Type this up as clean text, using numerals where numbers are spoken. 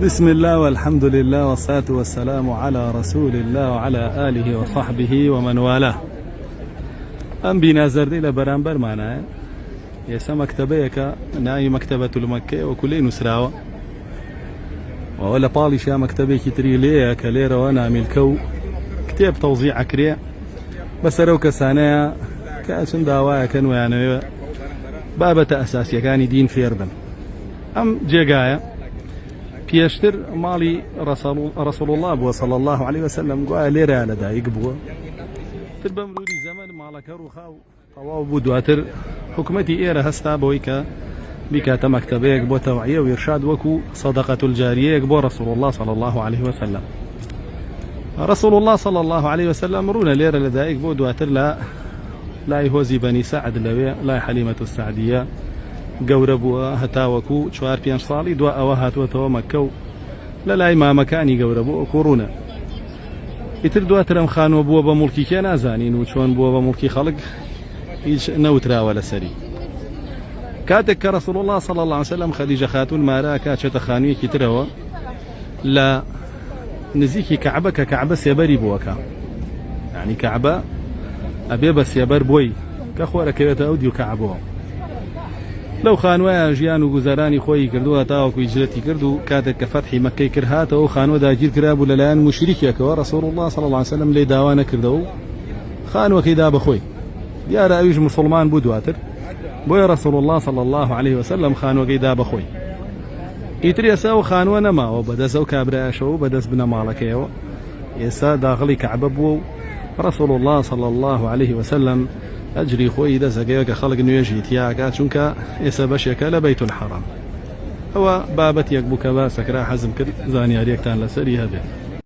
بسم الله والحمد لله والصلاة والسلام على رسول الله وعلى آله وصحبه ومن والاه. أم بنا زردي لبرانبر معنا يسا مكتبيك ناي مكتبة المكة وكلي نسراوة ولا باليشا مكتبي كتري ليه كليرة وانا ملكو كتاب توزيع كريا بس روك سانيا كأسن داوايا كانوا يعني بابة أساسية كان دين في أردن أم جيجايا بيشتر مالي رسول الله صلى الله عليه وسلم قال ليرة على دايق بوا تربمرودي زمن مالك روخاو طواو بودواتر حكمتي إيرة هستا بويكا بكا تمكتبيك بو توعية وإرشاد وكو صدقة الجارية بو رسول الله صلى الله عليه وسلم. رسول الله صلى الله عليه وسلم رونا ليرة لدايق بو دواتر لا يهوزي بني سعد لوي لا حليمة السعدية قوربوا هتاوكو شوار بيان صالي دواء وهات وتو مكو لا ما مكاني قوربوا كورونا يتر دواترم خانوا بوا بملكي كان زانين وشون بوا بملكي خلق ايش نوترا ولا سري كاتك رسول الله صلى الله عليه وسلم خديجة خاتون مارا كاتشة خانوية كتروا لا نزيكي كعبة سيبري بوكا يعني كعبة أبي بس يبر بوي كخورة كيوتا أوديو كعبوها لو خانوا جيان وجزراني خوي كردوها تاوك ويجرتي كردو كاتك كفتحي مكة كرهاته وخانوا داجير كراب ولا لان مشرك ورسول الله صلى الله عليه وسلم لي داوانا كردو خانوا كيدا بخوي يا رأيج مسلمان بودواتر بوي رسول الله صلى الله عليه وسلم خانوا كيدا بخوي يتريساو خانوا نما وبدسو كابراشو بدس بنا مالكيو يسا داخلي كعببو رسول الله صلى الله عليه وسلم أجري خوي إذا زجاجة خلق نيجي تياك شنك يسبشك لبيت الحرام هو بابت يكبك باسك راح حزم كل زاني عليك تان لسري هذا.